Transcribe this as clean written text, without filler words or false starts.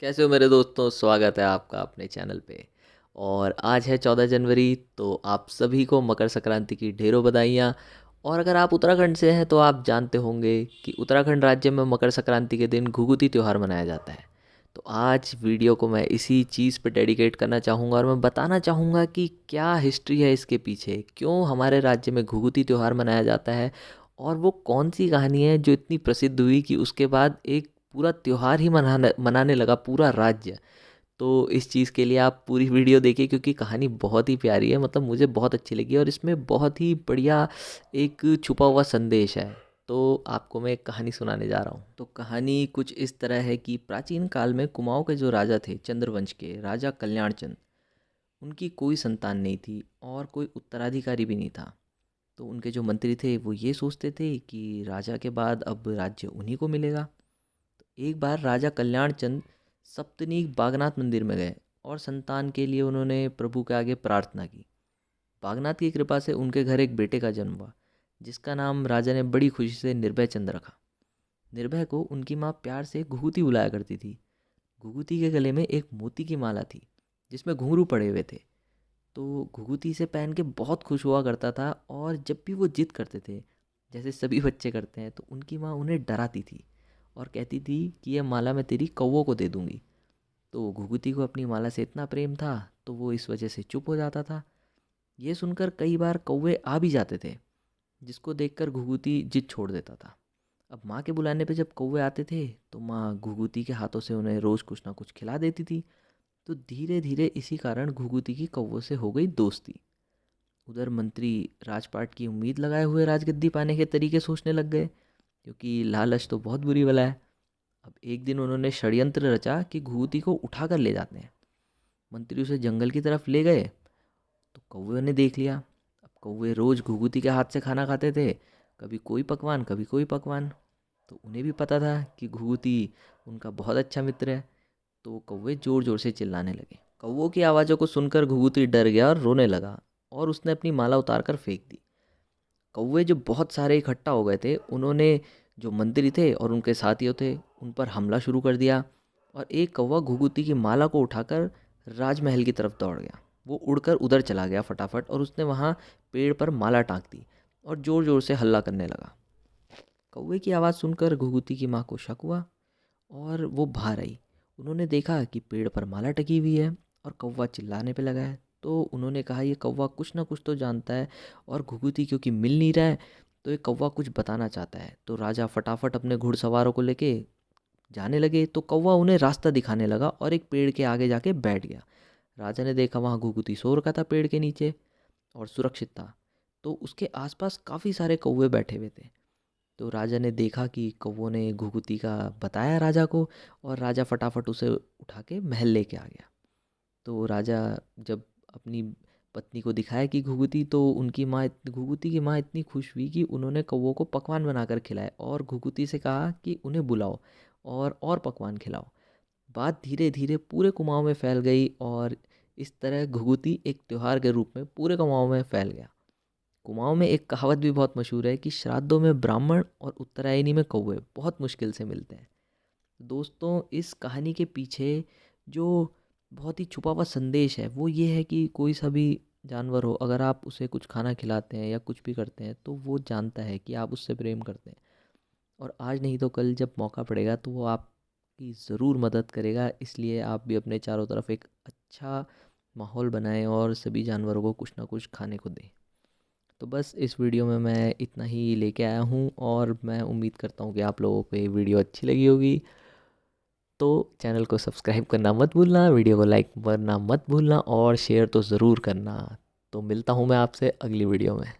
कैसे हो मेरे दोस्तों। स्वागत है आपका अपने चैनल पे। और आज है 14 जनवरी, तो आप सभी को मकर संक्रांति की ढेरों बधाइयाँ। और अगर आप उत्तराखंड से हैं तो आप जानते होंगे कि उत्तराखंड राज्य में मकर संक्रांति के दिन घुघुती त्यौहार मनाया जाता है। तो आज वीडियो को मैं इसी चीज़ पे डेडिकेट करना चाहूँगा और मैं बताना चाहूँगा कि क्या हिस्ट्री है इसके पीछे, क्यों हमारे राज्य में घुघुती त्यौहार मनाया जाता है, और वो कौन सी कहानी है जो इतनी प्रसिद्ध हुई कि उसके बाद एक पूरा त्योहार ही मनाने मनाने लगा पूरा राज्य। तो इस चीज़ के लिए आप पूरी वीडियो देखिए क्योंकि कहानी बहुत ही प्यारी है, मतलब मुझे बहुत अच्छी लगी और इसमें बहुत ही बढ़िया एक छुपा हुआ संदेश है। तो आपको मैं एक कहानी सुनाने जा रहा हूँ। तो कहानी कुछ इस तरह है कि प्राचीन काल में कुमाऊँ के जो राजा थे, चंद्रवंश के राजा कल्याण चंद, उनकी कोई संतान नहीं थी और कोई उत्तराधिकारी भी नहीं था। तो उनके जो मंत्री थे वो ये सोचते थे कि राजा के बाद अब राज्य उन्हीं को मिलेगा। एक बार राजा कल्याण चंद सप्तनीक बागनाथ मंदिर में गए और संतान के लिए उन्होंने प्रभु के आगे प्रार्थना की। बागनाथ की कृपा से उनके घर एक बेटे का जन्म हुआ, जिसका नाम राजा ने बड़ी खुशी से निर्भय चंद रखा। निर्भय को उनकी माँ प्यार से घुघुती बुलाया करती थी। घुघुती के गले में एक मोती की माला थी जिसमें घुंघरू पड़े हुए थे। तो घुघुती से पहन के बहुत खुश हुआ करता था और जब भी वो जिद करते थे, जैसे सभी बच्चे करते हैं, तो उनकी माँ उन्हें डराती थी और कहती थी कि यह माला मैं तेरी कौवों को दे दूंगी। तो घुघुती को अपनी माला से इतना प्रेम था तो वो इस वजह से चुप हो जाता था। ये सुनकर कई बार कौवे आ भी जाते थे, जिसको देखकर घुघुती जिद छोड़ देता था। अब माँ के बुलाने पे जब कौवे आते थे तो माँ घुघुती के हाथों से उन्हें रोज़ कुछ ना कुछ खिला देती थी। तो धीरे धीरे इसी कारण घुघुती की कौवों से हो गई दोस्ती। उधर मंत्री राजपाट की उम्मीद लगाए हुए राजगद्दी पाने के तरीके सोचने लग गए, क्योंकि लालच तो बहुत बुरी बला है। अब एक दिन उन्होंने षड्यंत्र रचा कि घुघुती को उठा कर ले जाते हैं। मंत्री उसे जंगल की तरफ ले गए तो कौवे ने देख लिया। अब कौवे रोज घुघुती के हाथ से खाना खाते थे, कभी कोई पकवान कभी कोई पकवान। तो उन्हें भी पता था कि घुघुती उनका बहुत अच्छा मित्र है। तो कौवे जोर जोर से चिल्लाने लगे। कौवों की आवाज़ों को सुनकर घुघुती डर गया और रोने लगा और उसने अपनी माला उतार कर फेंक दी। कौवे जो बहुत सारे इकट्ठा हो गए थे, उन्होंने जो मंत्री थे और उनके साथियों थे उन पर हमला शुरू कर दिया। और एक कौवा घुघुती की माला को उठाकर राजमहल की तरफ दौड़ गया। वो उड़कर उधर चला गया फटाफट और उसने वहाँ पेड़ पर माला टांग दी और ज़ोर ज़ोर से हल्ला करने लगा। कौवे की आवाज़ सुनकर घुघुती की माँ को शक हुआ और वो बाहर आई। उन्होंने देखा कि पेड़ पर माला टकी हुई है और कौवा चिल्लाने पे लगा है। तो उन्होंने कहा ये कौवा कुछ ना कुछ तो जानता है और घुघुती क्योंकि मिल नहीं रहा है, तो ये कौवा कुछ बताना चाहता है। तो राजा फटाफट अपने घुड़सवारों को लेके जाने लगे। तो कौवा उन्हें रास्ता दिखाने लगा और एक पेड़ के आगे जाके बैठ गया। राजा ने देखा वहाँ घुघुती सो रखा था पेड़ के नीचे और सुरक्षित था। तो उसके आसपास काफ़ी सारे कौवे बैठे हुए थे। तो राजा ने देखा कि कौवों ने घुघुती का बताया राजा को और राजा फटाफट उसे उठा के महल लेके आ गया। तो राजा जब अपनी पत्नी को दिखाया कि घुघुती, तो उनकी माँ घुघुती की माँ इतनी खुश हुई कि उन्होंने कौवों को पकवान बनाकर खिलाए और घुघुती से कहा कि उन्हें बुलाओ और पकवान खिलाओ। बात धीरे धीरे पूरे कुमाऊँ में फैल गई और इस तरह घुघुती एक त्योहार के रूप में पूरे कुमाऊँ में फैल गया। कुमाऊँ में एक कहावत भी बहुत मशहूर है कि श्राद्धों में ब्राह्मण और उत्तरायणी में कौवे बहुत मुश्किल से मिलते हैं। दोस्तों, इस कहानी के पीछे जो बहुत ही छुपा हुआ संदेश है वो ये है कि कोई सा भी जानवर हो, अगर आप उसे कुछ खाना खिलाते हैं या कुछ भी करते हैं तो वो जानता है कि आप उससे प्रेम करते हैं। और आज नहीं तो कल जब मौका पड़ेगा तो वो आपकी ज़रूर मदद करेगा। इसलिए आप भी अपने चारों तरफ एक अच्छा माहौल बनाएं और सभी जानवरों को कुछ ना कुछ खाने को दें। तो बस इस वीडियो में मैं इतना ही लेके आया हूँ और मैं उम्मीद करता हूँ कि आप लोगों को ये वीडियो अच्छी लगी होगी। तो चैनल को सब्सक्राइब करना मत भूलना, वीडियो को लाइक करना मत भूलना और शेयर तो ज़रूर करना। तो मिलता हूँ मैं आपसे अगली वीडियो में।